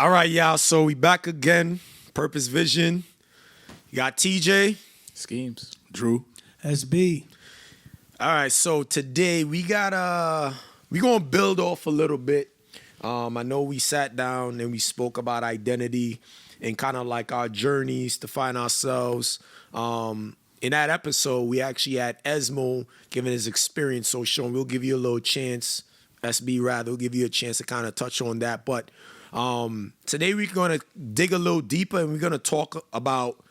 All right, y'all. So we back again. Purpose Vision. You got TJ. Schemes. Drew. SB. All right. So today we got we gonna build off a little bit. I know we sat down and we spoke about identity and kind of like our journeys to find ourselves. In that episode, we actually had Esmo giving his experience. So Sean, we'll give you a little chance. SB rather, we'll give you a chance to kind of touch on that. But today we're going to dig a little deeper and we're going to talk about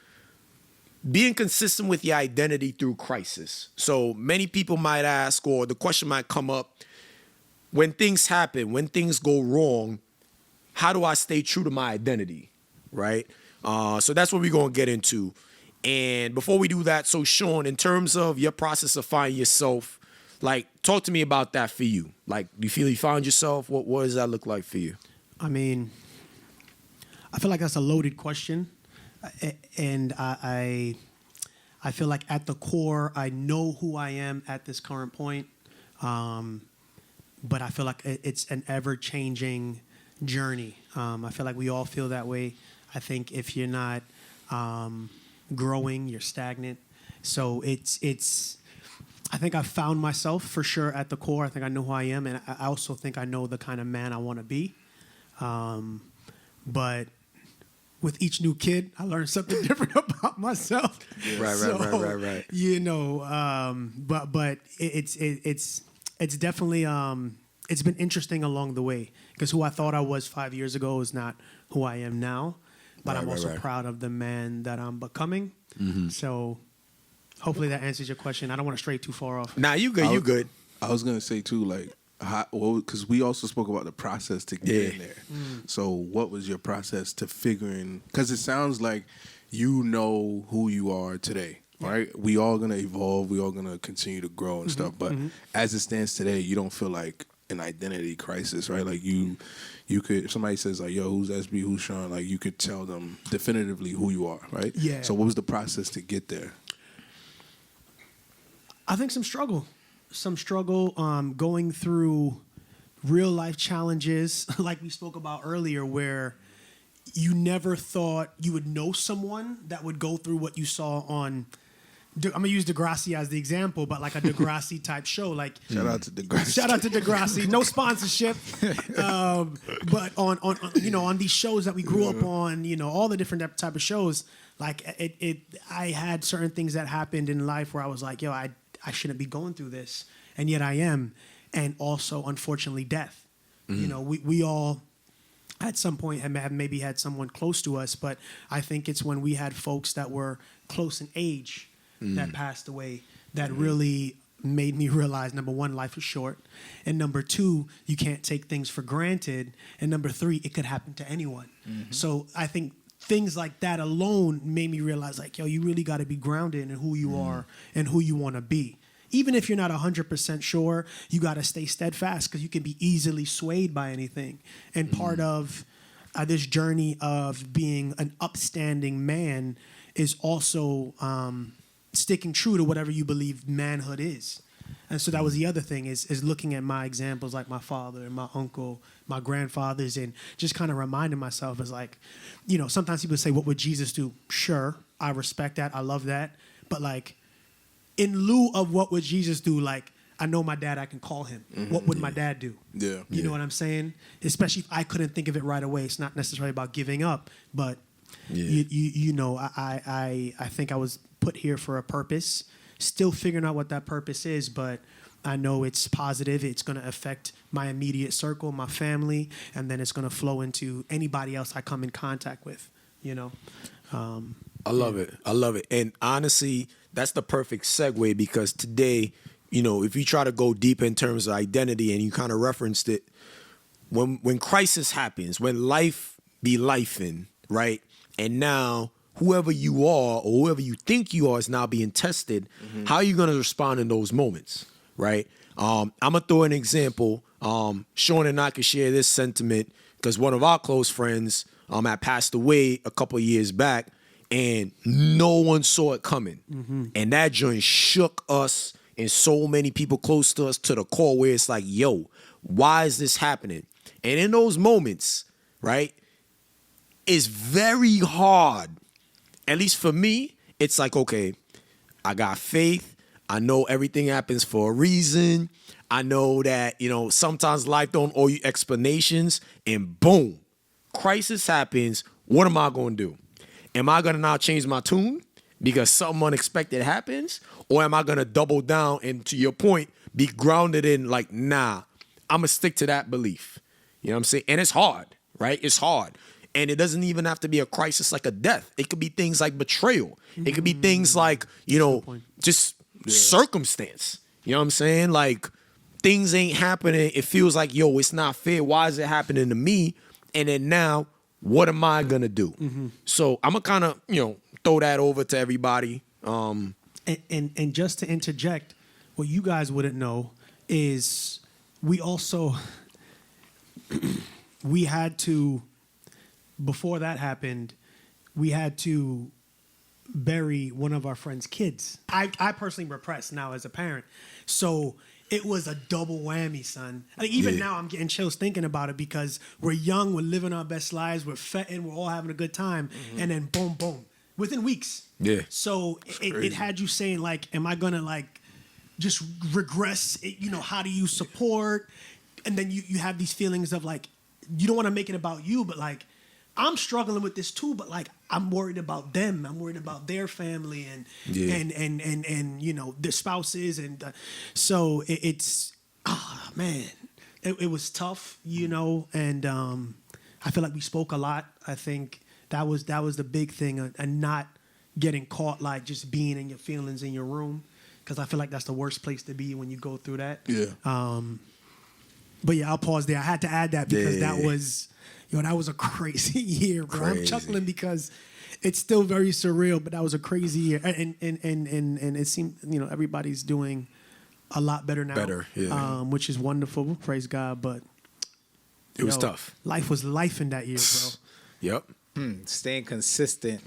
being consistent with your identity through crisis. So many people might ask, or the question might come up, when things happen, when things go wrong, how do I stay true to my identity, right? So that's what we're going to get into. And before we do that, so Sean, in terms of your process of finding yourself, like, talk to me about that for you. Like, do you feel you found yourself? What does that look like for you? I mean, I feel like that's a loaded question. And I feel like at the core, I know who I am at this current point. But I feel like it's an ever-changing journey. I feel like we all feel that way. I think if you're not growing, you're stagnant. So I think I found myself for sure at the core. I think I know who I am, and I also think I know the kind of man I want to be. But with each new kid, I learn something different about myself. Yes. Right. You know, but it's definitely it's been interesting along the way, because who I thought I was 5 years ago is not who I am now. But I'm also proud of the man that I'm becoming. Mm-hmm. So hopefully that answers your question. I don't want to stray too far off. Nah, you good. You good. I was gonna say too, like, because we also spoke about the process to get in there. So what was your process to figuring? Because it sounds like you know who you are today, right? We all gonna evolve. We all gonna continue to grow and stuff. But as it stands today, you don't feel like an identity crisis, right? Like you could, if somebody says like, yo, who's SB, who's Sean, like you could tell them definitively who you are, right? Yeah. So what was the process to get there? I think some struggle, going through real life challenges, like we spoke about earlier, where you never thought you would know someone that would go through what you saw on, I'm going to use Degrassi as the example, but like a Degrassi type show. Like, Shout out to Degrassi. Shout out to Degrassi. No sponsorship. But on these shows that we grew up on, all the different type of shows, like I had certain things that happened in life where I was like, yo, I shouldn't be going through this. And yet I am. And also, unfortunately, death. We all at some point have maybe had someone close to us, but I think it's when we had folks that were close in age that passed away that really made me realize, number one, life is short. And number two, you can't take things for granted. And number three, it could happen to anyone. So I think things like that alone made me realize, like, yo, you really got to be grounded in who you are and who you want to be. Even if you're not 100% sure, you got to stay steadfast, because you can be easily swayed by anything. And part of this journey of being an upstanding man is also sticking true to whatever you believe manhood is. And so that was the other thing, is looking at my examples, like my father and my uncle, my grandfathers, and just kind of reminding myself, is like, sometimes people say, what would Jesus do? Sure, I respect that. I love that. But like, in lieu of what would Jesus do, like, I know my dad, I can call him. What would my dad do? Yeah. You know what I'm saying? Especially if I couldn't think of it right away. It's not necessarily about giving up, but I think I was put here for a purpose, still figuring out what that purpose is, but I know it's positive. It's going to affect my immediate circle, my family, and then it's going to flow into anybody else I come in contact with, I love it. And honestly, that's the perfect segue, because today, if you try to go deep in terms of identity, and you kind of referenced it, when crisis happens, when life be lifing, right? And now whoever you are, or whoever you think you are, is now being tested. How are you going to respond in those moments, right? I'm going to throw an example. Sean and I can share this sentiment, because one of our close friends had passed away a couple of years back, and no one saw it coming. And that joint shook us and so many people close to us to the core, where it's like, yo, why is this happening? And in those moments, right, it's very hard. At least for me, it's like, okay, I got faith. I know everything happens for a reason. I know that, sometimes life don't owe you explanations, and boom, crisis happens. What am I going to do? Am I going to now change my tune because something unexpected happens? Or am I going to double down and, to your point, be grounded in like, nah, I'm going to stick to that belief. You know what I'm saying? And it's hard, right? It's hard. And it doesn't even have to be a crisis like a death. It could be things like betrayal. It could be things like, just circumstance. You know what I'm saying? Like, things ain't happening. It feels like, yo, it's not fair. Why is it happening to me? And then now, what am I going to do? So I'm going to kind of, throw that over to everybody. And just to interject, what you guys wouldn't know is we also, we had to, before that happened, we had to bury one of our friend's kids. I personally repressed now as a parent. So it was a double whammy, son. I mean, even now I'm getting chills thinking about it because we're young, we're living our best lives, we're fetting, we're all having a good time. And then boom, boom, within weeks. Yeah. So it had you saying like, am I going to like just regress? How do you support? And then you have these feelings of like, you don't want to make it about you, but like, I'm struggling with this too, but like I'm worried about them. I'm worried about their family and their spouses, and so it's man, it was tough, and I feel like we spoke a lot. I think that was the big thing, and not getting caught like just being in your feelings in your room, because I feel like that's the worst place to be when you go through that. Yeah. But yeah, I'll pause there. I had to add that because that was. That was a crazy year, bro. Crazy. I'm chuckling because it's still very surreal, but that was a crazy year. And it seemed, everybody's doing a lot better now. Better, yeah. Which is wonderful. Praise God. But it was tough. Life was life in that year, bro. Yep. Staying consistent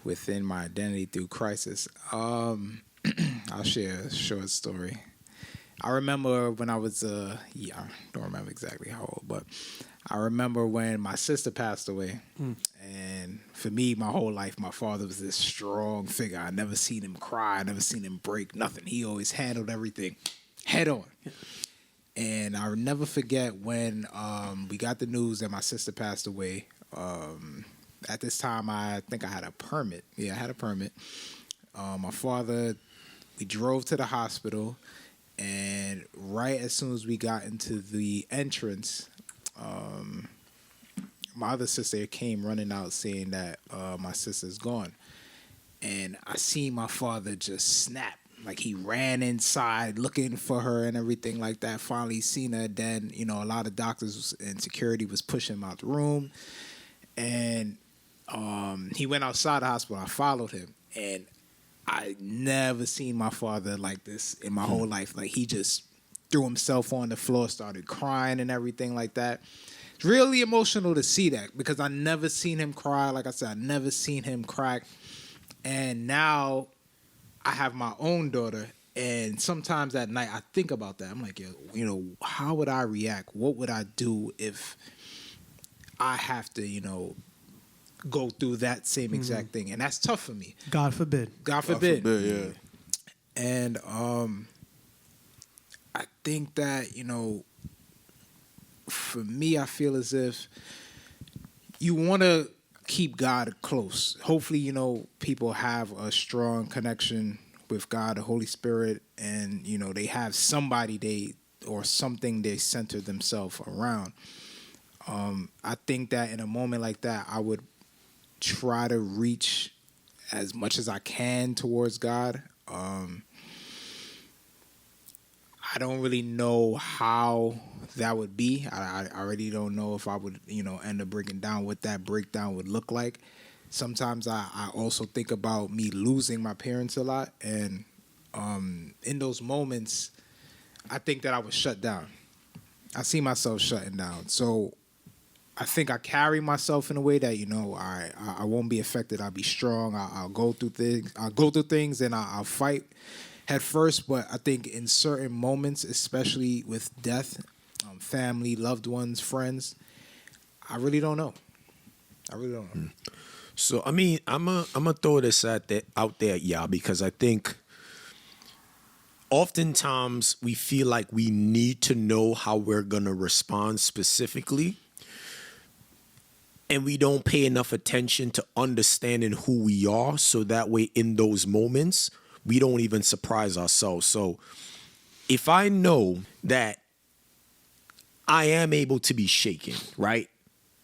within my identity through crisis. I'll share a short story. I remember when I was, I don't remember exactly how old, but I remember when my sister passed away. And for me, my whole life, my father was this strong figure. I never seen him cry. I never seen him break nothing. He always handled everything head on. And I'll never forget when we got the news that my sister passed away. At this time, I think I had a permit. Yeah, I had a permit. My father, we drove to the hospital. And right as soon as we got into the entrance, my other sister came running out saying that my sister's gone. And I seen my father just snap. Like he ran inside looking for her and everything like that. Finally seen her. Then, a lot of doctors and security was pushing him out the room. And he went outside the hospital. I followed him. And I never seen my father like this in my whole life. Like he just threw himself on the floor, started crying and everything like that. It's really emotional to see that because I never seen him cry. Like I said, I never seen him crack. And now I have my own daughter. And sometimes at night I think about that. I'm like, how would I react? What would I do if I have to, go through that same exact thing? And that's tough for me. God forbid. God forbid. Yeah. And I think that, for me, I feel as if you want to keep God close. Hopefully, people have a strong connection with God, the Holy Spirit, and, they have somebody or something they center themselves around. I think that in a moment like that, I would try to reach as much as I can towards God. I don't really know how that would be. I already don't know if I would, end up breaking down what that breakdown would look like. Sometimes I also think about me losing my parents a lot. And in those moments, I think that I was shut down. I see myself shutting down. So I think I carry myself in a way that, I won't be affected. I'll be strong. I'll go through things and I'll fight head first. But I think in certain moments, especially with death, family, loved ones, friends, I really don't know. I really don't know. So I mean, I'm gonna throw this out there, y'all, because I think oftentimes we feel like we need to know how we're gonna respond specifically, and we don't pay enough attention to understanding who we are, so that way in those moments we don't even surprise ourselves. So if I know that I am able to be shaken, right?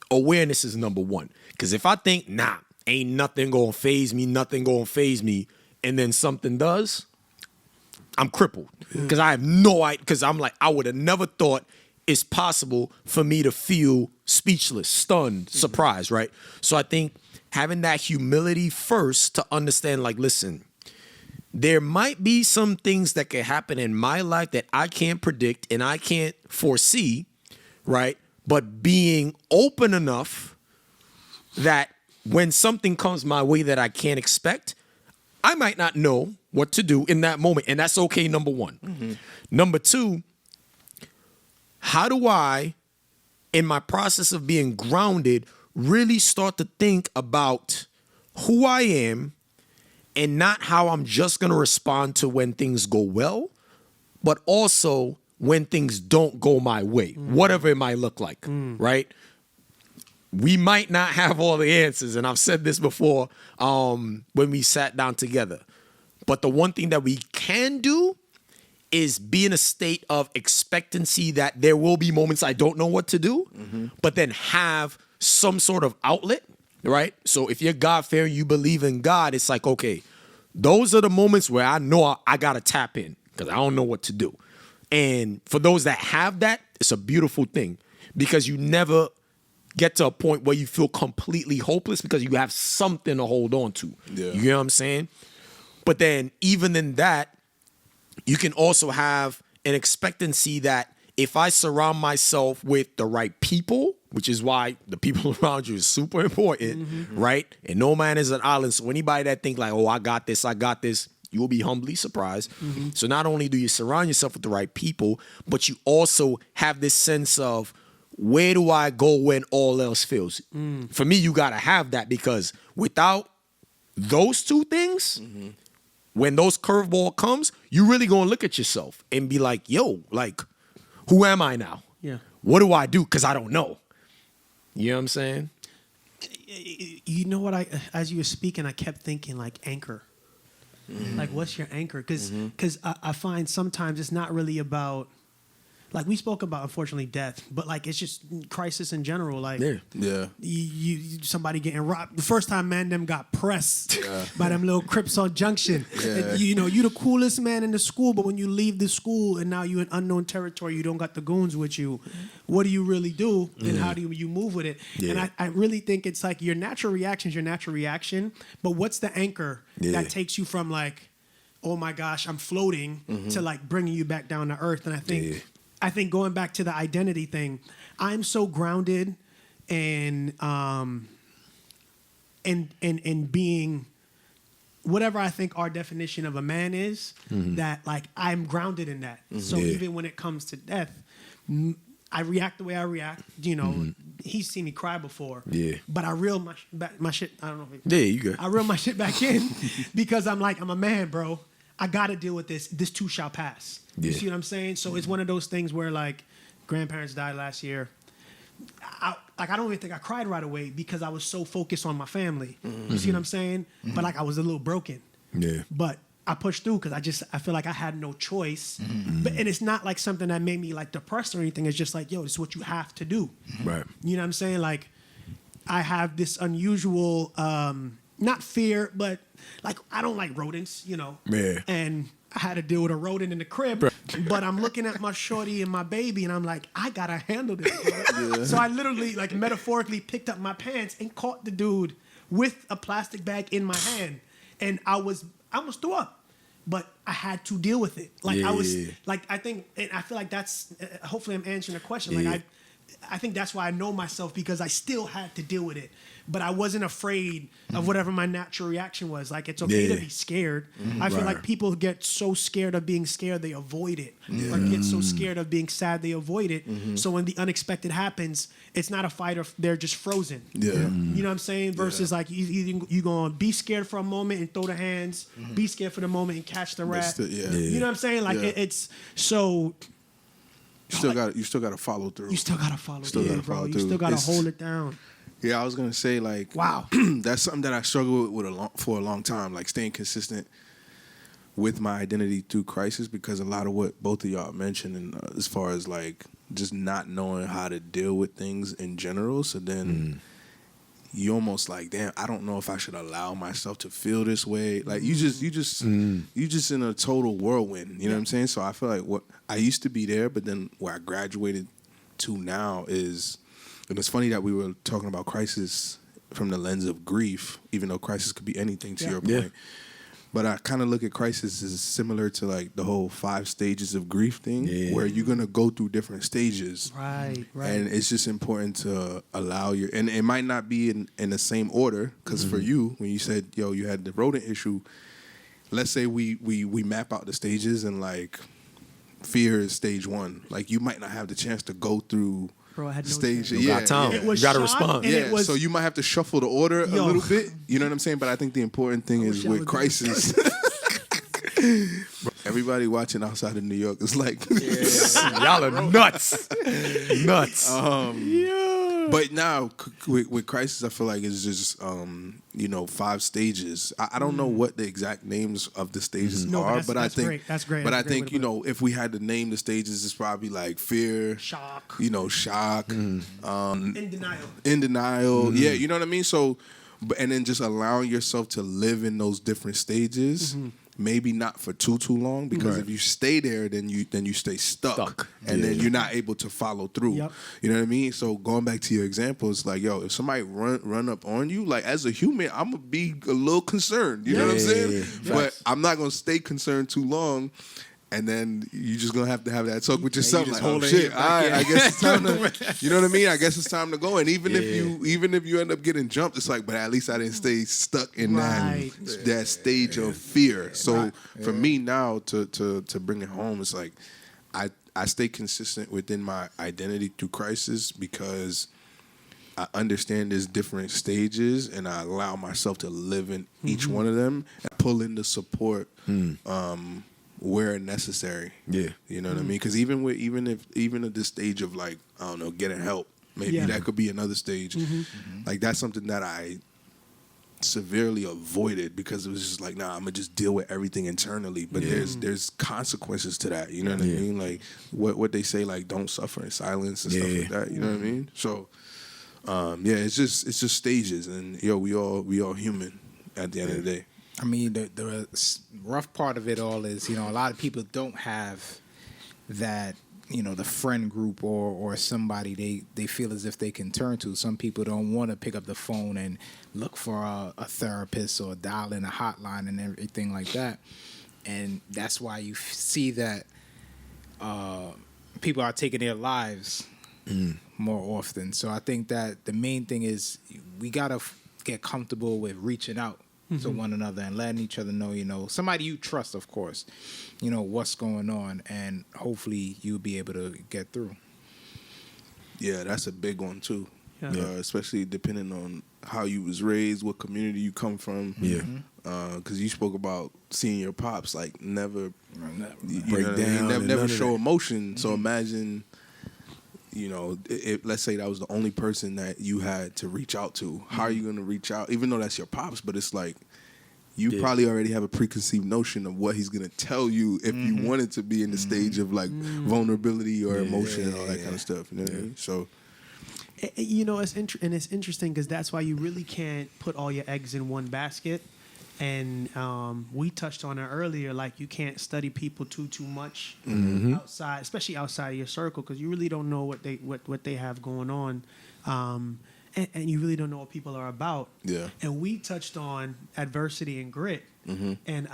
Awareness is number one. Because if I think, nah, ain't nothing gonna phase me, and then something does, I'm crippled. Because I have no idea, because I'm like, I would have never thought it's possible for me to feel speechless, stunned, surprised, right? So I think having that humility first to understand, like, listen, there might be some things that can happen in my life that I can't predict and I can't foresee, right? But being open enough that when something comes my way that I can't expect, I might not know what to do in that moment. And that's okay, number one. Number two, how do I, in my process of being grounded, really start to think about who I am and not how I'm just going to respond to when things go well, but also when things don't go my way, whatever it might look like, right? We might not have all the answers, and I've said this before when we sat down together. But the one thing that we can do is be in a state of expectancy that there will be moments I don't know what to do, but then have some sort of outlet, right? So if you're God-fearing, you believe in God, it's like, okay, those are the moments where I know I got to tap in because I don't know what to do. And for those that have that, it's a beautiful thing because you never get to a point where you feel completely hopeless because you have something to hold on to. Yeah. You know what I'm saying? But then even in that, you can also have an expectancy that if I surround myself with the right people, which is why the people around you is super important, right? And no man is an island. So anybody that think like, oh, I got this, you will be humbly surprised. So not only do you surround yourself with the right people, but you also have this sense of where do I go when all else fails? For me, you got to have that because without those two things, when those curveball comes, you really going to look at yourself and be like, yo, like, who am I now? Yeah. What do I do? Because I don't know. You know what I'm saying? You know what? As you were speaking, I kept thinking like anchor. Like, what's your anchor? Because I find sometimes it's not really about, like we spoke about, unfortunately, death, but like it's just crisis in general. Like, Yeah. you somebody getting robbed. The first time, man, them got pressed by them little Crips on Junction. Yeah. You know, you the coolest man in the school, but when you leave the school and now you in unknown territory, you don't got the goons with you. What do you really do, and how do you move with it? And I really think it's like your natural reaction is your natural reaction, but what's the anchor that takes you from like, oh my gosh, I'm floating to like bringing you back down to earth? And I think going back to the identity thing, I'm so grounded in being whatever I think our definition of a man is, that like I'm grounded in that. So even when it comes to death, I react the way I react. You know, he's seen me cry before. Yeah. But I reel my shit. I don't know. You good. I reel my shit back in because I'm like, I'm a man, bro. I got to deal with this. This too shall pass. You see what I'm saying? So it's one of those things where like grandparents died last year. I don't even think I cried right away because I was so focused on my family. You see what I'm saying? But like I was a little broken. Yeah. But I pushed through because I feel like I had no choice. And it's not like something that made me like depressed or anything. It's just like, yo, it's what you have to do. Right. You know what I'm saying? Like I have this unusual, not fear, but like I don't like rodents, you know. Yeah. And I had to deal with a rodent in the crib, but I'm looking at my shorty and my baby, and I'm like, I gotta handle this. So I literally, like, metaphorically picked up my pants and caught the dude with a plastic bag in my hand, and I almost threw up, but I had to deal with it. Like I was, like I think, and I feel like that's hopefully I'm answering the question. Like I think that's why I know myself, because I still had to deal with it, but I wasn't afraid of whatever my natural reaction was. Like, it's okay to be scared. I feel like people get so scared of being scared, they avoid it. Or get so scared of being sad, they avoid it. So when the unexpected happens, it's not a fight, or they're just frozen. Yeah. You know what I'm saying? Versus like you going to be scared for a moment and throw the hands, be scared for the moment and catch the rat. You know what I'm saying? Like it's so. You still got to follow through. You still gotta follow through, gotta bro. follow You through. still gotta It's- hold it down. Yeah, I was gonna say like, Wow. that's something that I struggled with for a long time, like staying consistent with my identity through crisis, because a lot of what both of y'all mentioned, and as far as like just not knowing how to deal with things in general, so then you almost like, damn, I don't know if I should allow myself to feel this way. Like you just in a total whirlwind. You know what I'm saying? So I feel like what I used to be there, but then where I graduated to now is, and it's funny that we were talking about crisis from the lens of grief, even though crisis could be anything to your point. Yeah. But I kind of look at crisis as similar to like the whole 5 stages of grief thing, where you're gonna go through different stages. Right. And it's just important to allow your, and it might not be in the same order, because for you, when you said, yo, you had the rodent issue, let's say we map out the stages, and like fear is stage 1. Like you might not have the chance to go through Bro, I had no stage. chance. You got time. It was You gotta shock, respond. and Yeah, it was, so you might have to shuffle the order a Yo. little bit. You know what I'm saying? But I think the important thing is wish I with would do crisis. Everybody watching outside of New York is like, Y'all are nuts. Nuts. But now with crisis, I feel like it's just 5 stages. I don't know what the exact names of the stages No, are, that's- but I that's think great. That's great. But That's I a great think way to put if we had to name the stages, it's probably like fear, shock, shock, in denial. in denial. Yeah, you know what I mean. So, and then just allowing yourself to live in those different stages. Maybe not for too long, because if you stay there, then you stay stuck. And then you're not able to follow through. Yep. You know what I mean? So going back to your example, it's like, yo, if somebody run up on you, like as a human, I'm gonna be a little concerned. You know what I'm saying? But I'm not gonna stay concerned too long. And then you just gonna have to have that talk with yourself, just like, oh holding shit, it all back right, in. I guess it's time to, you know what I mean? I guess it's time to go. And even if you end up getting jumped, it's like, but at least I didn't stay stuck in Right. that stage of fear. So for me now to bring it home, it's like I stay consistent within my identity through crisis, because I understand there's different stages, and I allow myself to live in each one of them and pull in the support where necessary. Yeah. You know what I mean? Because even at this stage of like, I don't know, getting help, maybe that could be another stage. Like that's something that I severely avoided, because it was just like, nah, I'm gonna just deal with everything internally. But there's consequences to that. You know what I mean? Like what they say, like don't suffer in silence and stuff like that. You know what I mean? So it's just stages, and we all human at the end of the day. I mean, the rough part of it all is, a lot of people don't have that, the friend group or somebody they feel as if they can turn to. Some people don't want to pick up the phone and look for a therapist or dial in a hotline and everything like that. And that's why you see that people are taking their lives more often. So I think that the main thing is we got to get comfortable with reaching out to one another and letting each other know, somebody you trust, of course, what's going on, and hopefully you'll be able to get through. Yeah, that's a big one too. Yeah. Especially depending on how you was raised, what community you come from. Yeah. Because you spoke about seeing your pops like never Break know, down and never none of show that. emotion. So imagine, if let's say that was the only person that you had to reach out to. How are you going to reach out? Even though that's your pops, but it's like you probably already have a preconceived notion of what he's going to tell you if you wanted to be in the stage of like vulnerability or emotion and all that kind of stuff. You know what I mean? So. It's interesting because that's why you really can't put all your eggs in one basket. And we touched on it earlier, like you can't study people too much outside, especially outside of your circle, because you really don't know what they have going on, and you really don't know what people are about. Yeah. And we touched on adversity and grit, and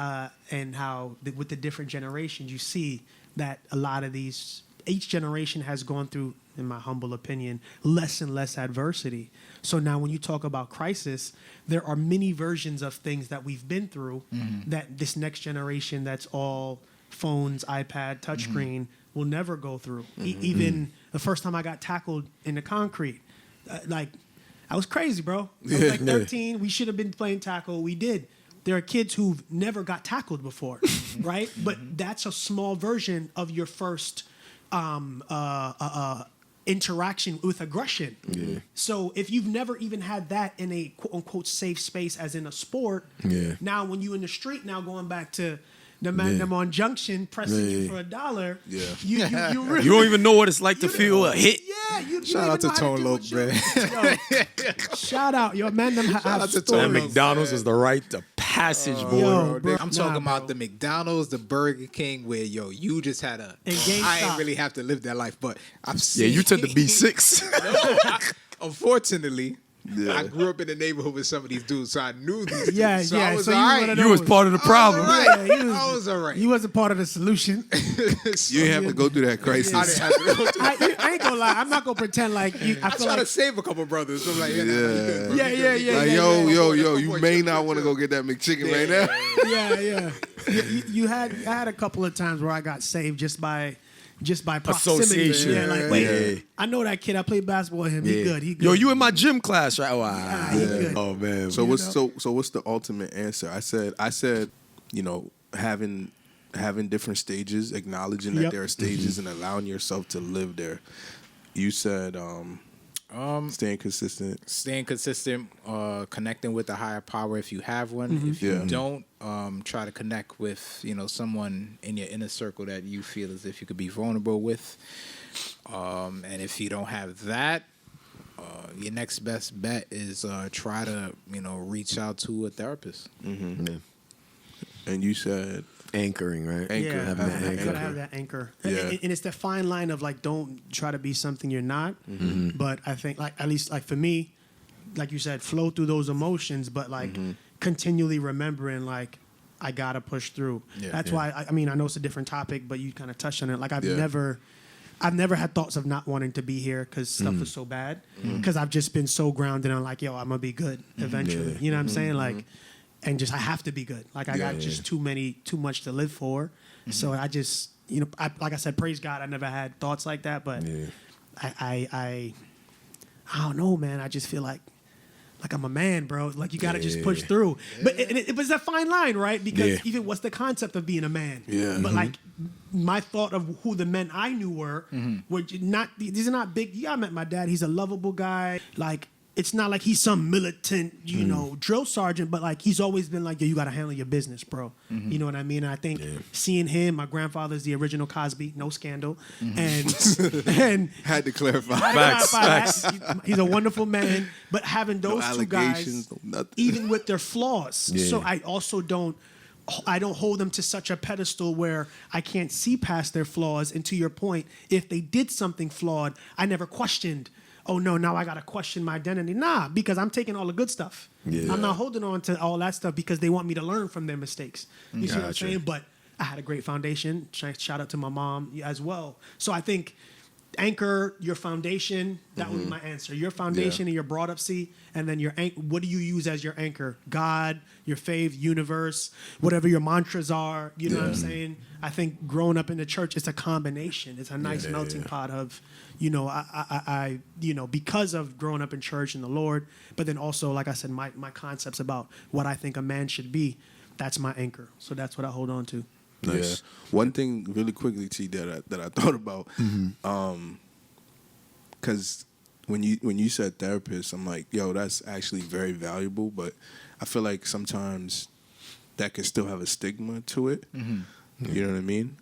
how with the different generations, you see that a lot of these each generation has gone through, in my humble opinion, less and less adversity. So now when you talk about crisis, there are many versions of things that we've been through that this next generation that's all phones, iPad, touchscreen will never go through. Even the first time I got tackled in the concrete, like, I was crazy, bro. I was like 13. We should have been playing tackle. We did. There are kids who've never got tackled before, right? But that's a small version of your first interaction with aggression. Yeah. So if you've never even had that in a quote unquote safe space, as in a sport, now when you in the street, now going back to the man them on Junction pressing you for $1, you really, you don't even know what it's like to feel a hit. Yeah, you Shout don't out to even know how Tone do Loc, what man. Shout out, yo, man. Them have out to stories. Tone And McDonald's is the rite of passage, boy. Yo, bro. I'm talking Nah, about bro. the McDonald's, the Burger King, where you just had a. And GameStop. I ain't really have to live that life, but I've Yeah, seen. you took the B6. Unfortunately, I grew up in the neighborhood with some of these dudes, so I knew these. Yeah, dudes, so yeah, I was so you all one right. of You was part of the problem. Right. Yeah, I was all right. You wasn't part of the solution. You ain't have to go through that crisis. I didn't have to go through. I ain't gonna lie. I'm not gonna pretend like you. I I feel try like to save a couple brothers. So I'm like, Yeah. Yeah. Like, yo, you may not want to go get that McChicken right now. yeah. You had a couple of times where I got saved just by proximity. Association. Yeah, like wait, Yeah. I know that kid. I played basketball with him. He good. He good. Yo, you in my gym class, right? he good. Oh man. So what's the ultimate answer? I said, you know, having different stages, acknowledging that Yep. there are stages and allowing yourself to live there. You said staying consistent. Staying consistent, connecting with the higher power if you have one. If you don't, try to connect with someone in your inner circle that you feel as if you could be vulnerable with. And if you don't have that, your next best bet is try to reach out to a therapist. And you said anchoring, right? Anchor. Yeah, Having that you anchor. gotta have that anchor. Yeah. And it's the fine line of like, don't try to be something you're not. But I think like, at least like for me, like you said, flow through those emotions, but like continually remembering like, I gotta push through. Yeah. That's why I mean, I know it's a different topic, but you kind of touched on it. Like I've Yeah. never had thoughts of not wanting to be here because stuff was so bad. Because I've just been so grounded on like, yo, I'm gonna be good eventually. You know what I'm saying? Like, and just I have to be good. Like I got just too much to live for. So I just like I said, praise God, I never had thoughts like that. But I don't know, man. I just feel like I'm a man, bro. Like you gotta just push through. But it was a fine line, right? Because even what's the concept of being a man? Yeah. But like my thought of who the men I knew were not these are not big. Yeah, I met my dad. He's a lovable guy. Like it's not like he's some militant, drill sergeant, but like he's always been like, yo, you gotta handle your business, bro. You know what I mean? And I think seeing him, my grandfather's the original Cosby, no scandal, and had to clarify. Facts. He's a wonderful man, but having those two allegations, guys, no nothing. even with their flaws, so I also don't hold them to such a pedestal where I can't see past their flaws. And to your point, if they did something flawed, I never questioned, oh no, now I gotta question my identity. Nah, because I'm taking all the good stuff. Yeah. I'm not holding on to all that stuff because they want me to learn from their mistakes. You see what I'm Gotcha. saying? But I had a great foundation. Shout out to my mom as well. So I think anchor your foundation. That would be my answer. Your foundation and your broad up sea, and then your what do you use as your anchor? God, your faith, universe, whatever your mantras are. You know what I'm saying? I think growing up in the church, it's a combination. It's a nice melting pot of, I because of growing up in church and the Lord, but then also, like I said, my concepts about what I think a man should be. That's my anchor. So that's what I hold on to. Nice. Yeah. One thing really quickly, T, that I thought about, because when you said therapist, I'm like, yo, that's actually very valuable, but I feel like sometimes that can still have a stigma to it. You know what I mean?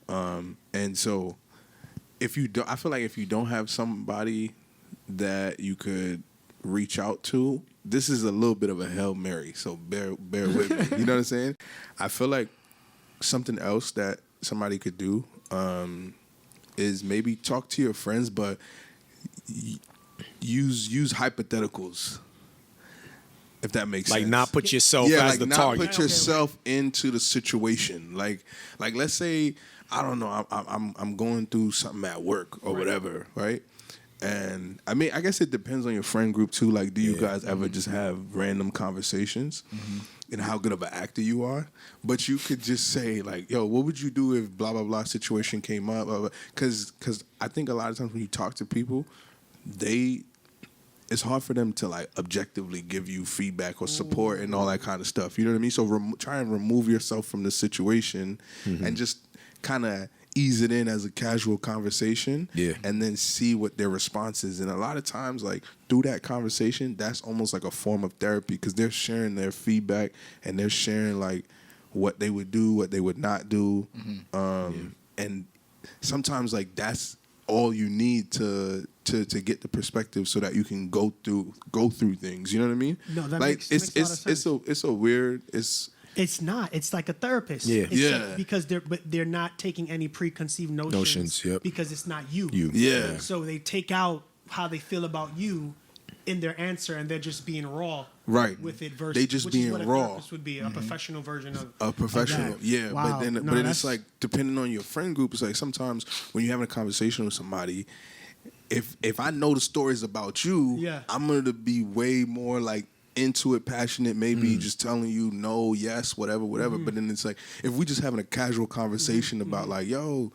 And so if you don't, I feel like if you don't have somebody that you could reach out to, this is a little bit of a Hail Mary, so bear with me. You know what I'm saying? I feel like something else that somebody could do is maybe talk to your friends, but use hypotheticals. if that makes Like sense. not put yourself as like the not target. put yourself into the situation. Like let's say I don't know, I'm going through something at work or whatever, right? And I mean, I guess it depends on your friend group too. Like, do you guys ever just have random conversations and how good of an actor you are? But you could just say like, yo, what would you do if blah, blah, blah situation came up? Because I think a lot of times when you talk to people, it's hard for them to like objectively give you feedback or support and all that kind of stuff. You know what I mean? So try and remove yourself from the situation and just kind of ease it in as a casual conversation and then see what their response is. And a lot of times, like through that conversation, that's almost like a form of therapy because they're sharing their feedback and they're sharing like what they would do, what they would not do. And sometimes like that's all you need to get the perspective so that you can go through things. You know what I mean? No, that like makes a lot of sense. it's a weird It's not. It's like a therapist. Yeah. It's because they're not taking any preconceived notions. Yep. Because it's not you. Yeah. So they take out how they feel about you in their answer, and they're just being raw. Right. With it versus They just which being is what a raw. therapist would be a professional version of a professional, of that. yeah. Wow. But then it's like depending on your friend group, it's like sometimes when you're having a conversation with somebody, if I know the stories about you, I'm gonna be way more like into it, passionate, maybe just telling you no, yes, whatever. But then it's like if we just having a casual conversation about like, yo,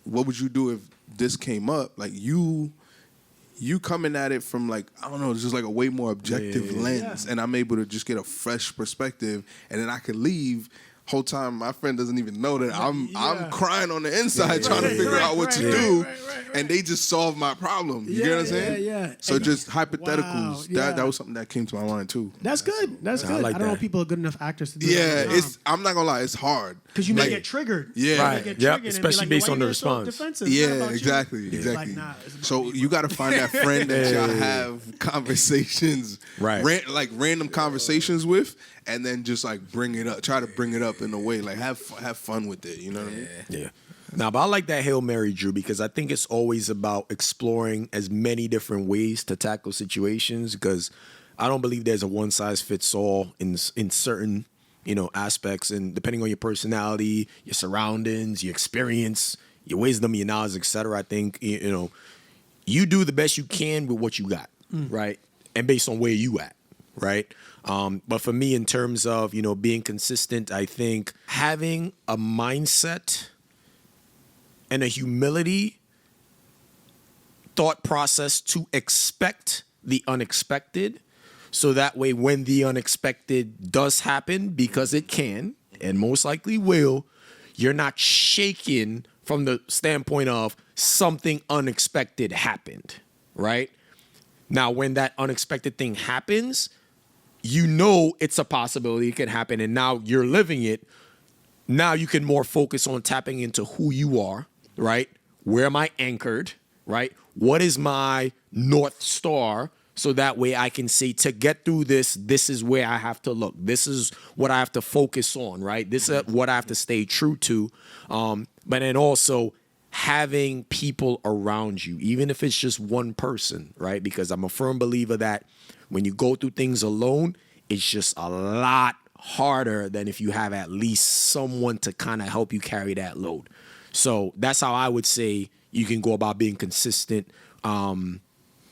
what would you do if this came up? Like you coming at it from like, I don't know, just like a way more objective lens, and I'm able to just get a fresh perspective, and then I can leave. Whole time my friend doesn't even know that I'm crying on the inside trying to figure out what to do, and they just solve my problem. You get what I'm saying? Yeah. So And just hypotheticals. wow, That was something that came to my mind too. That's good. That's good. like I don't know that. if people are good enough actors to do Yeah, that. I'm not gonna lie, it's hard Because you may Like, get triggered. Yeah. You may Right. get Yep. triggered and Especially be like, based "Why on you the being so response." defensive? It's not Yeah, about you." exactly. Like, nah, it's about So me, you got to find that friend that y'all Hey. have conversations, Right. like random conversations with, and then just like bring it up. Try to bring it up in a way like have fun with it. You know what I mean? Yeah. Now, but I like that Hail Mary, Drew, because I think it's always about exploring as many different ways to tackle situations, because I don't believe there's a one size fits all in certain, aspects. And depending on your personality, your surroundings, your experience, your wisdom, your knowledge, etc., I think, you do the best you can with what you got, right? And based on where you at, right? But for me, in terms of, being consistent, I think having a mindset and a humility thought process to expect the unexpected. So that way, when the unexpected does happen, because it can and most likely will, you're not shaken from the standpoint of something unexpected happened, right? Now, when that unexpected thing happens, it's a possibility it can happen, and now you're living it. Now you can more focus on tapping into who you are, right? Where am I anchored, right? What is my North Star? So that way I can say, to get through this is where I have to look. This is what I have to focus on, right? This is what I have to stay true to. But then also having people around you, even if it's just one person, right? Because I'm a firm believer that when you go through things alone, it's just a lot harder than if you have at least someone to kind of help you carry that load. So that's how I would say you can go about being consistent,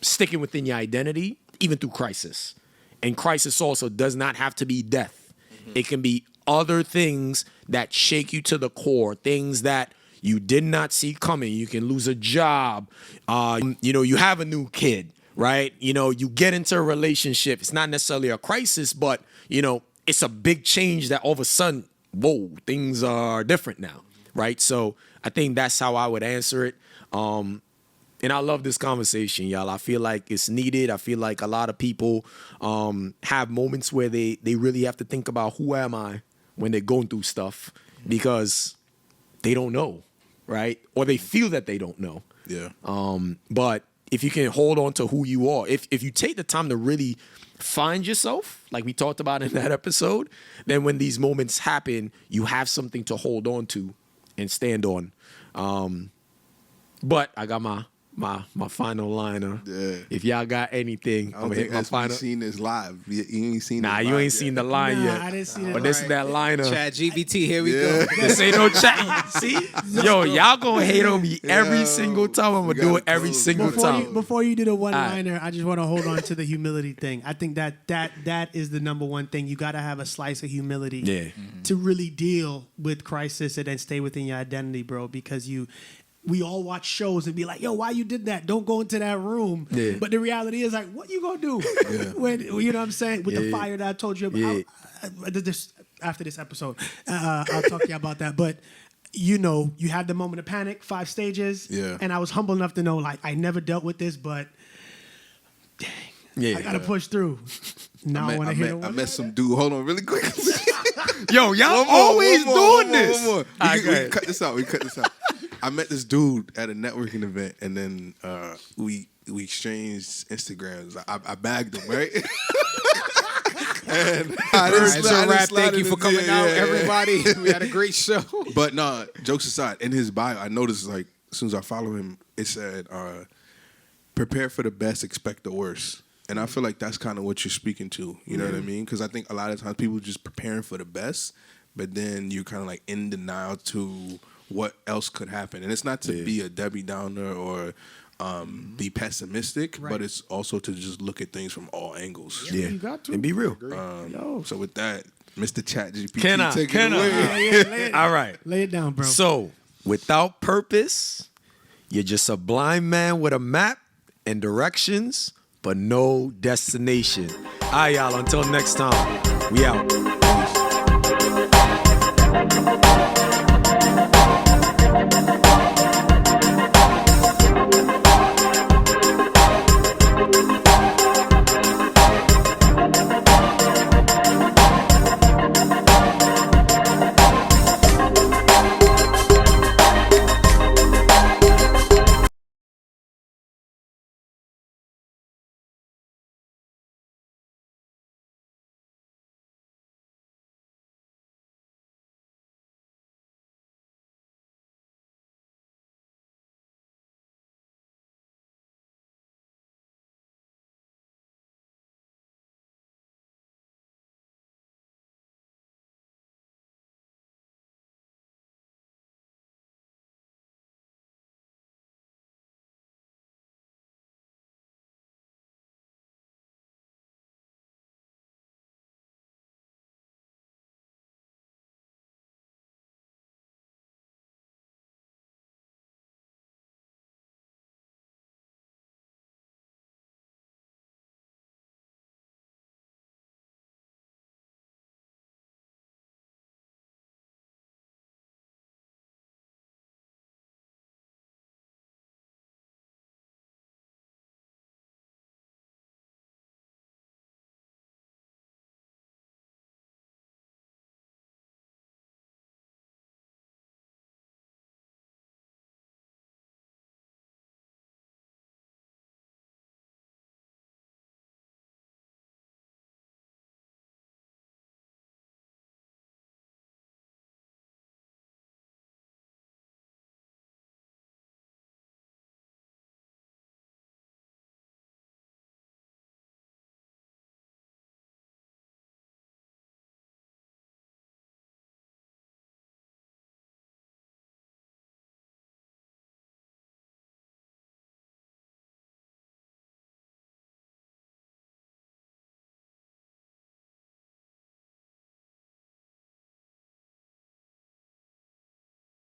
sticking within your identity, even through crisis. And crisis also does not have to be death. It can be other things that shake you to the core, things that you did not see coming. You can lose a job. You have a new kid, right? You get into a relationship. It's not necessarily a crisis, but, it's a big change that all of a sudden, whoa, things are different now, right? So I think that's how I would answer it. And I love this conversation, y'all. I feel like it's needed. I feel like a lot of people have moments where they really have to think about who am I when they're going through stuff, because they don't know, right? Or they feel that they don't know. Yeah. But if you can hold on to who you are, if you take the time to really find yourself, like we talked about in that episode, then when these moments happen, you have something to hold on to and stand on. But I got my my final liner. Yeah. If y'all got anything, I I'm don't gonna think hit my SB final. seen this live. You ain't seen. Nah, this you live ain't yet. seen the line Nah, yet. I didn't see it. But this is that liner. Chat GBT, here we Yeah. go. This ain't no chat. See, yo, y'all gonna hate on me every Yo, single time. I'm we gonna do gotta it every close. single time. Before you do the one-liner, I just want to hold on to the humility thing. I think that is the number one thing. You got to have a slice of humility Yeah. to really deal with crisis and then stay within your identity, bro, because we all watch shows and be like, yo, why you did that? Don't go into that room. Yeah. But the reality is, like, what you gonna do? When, you know what I'm saying? With the Yeah. fire that I told you about. Yeah. After this episode, I'll talk to you about that. But you know, you had the moment of panic, 5 stages. Yeah. And I was humble enough to know, like, I never dealt with this, but Yeah. I gotta push through. Now I, want to hear the I one. met some dude. Hold on, really quick. Yo, y'all One more, always one more, doing this. One more. All right, We go can ahead. cut this out. We cut this out. I met this dude at a networking event, and then we exchanged Instagrams. I bagged him, right? And All right, so Rap, thank you for coming out, yeah. everybody. We had a great show. But nah, jokes aside, in his bio, I noticed like as soon as I follow him, it said, "Prepare for the best, expect the worst." And I feel like that's kind of what you're speaking to. You know what I mean? Because I think a lot of times people just preparing for the best, but then you're kind of like in denial to what else could happen. And it's not to be a Debbie Downer or be pessimistic, but it's also to just look at things from all angles. Yeah. You got to. And be real. So with that, Mr. Chat GPT, Can I? take Can it away. I? All right. Lay it down, bro. So, without purpose, you're just a blind man with a map and directions, but no destination. All right, y'all. Until next time, we out.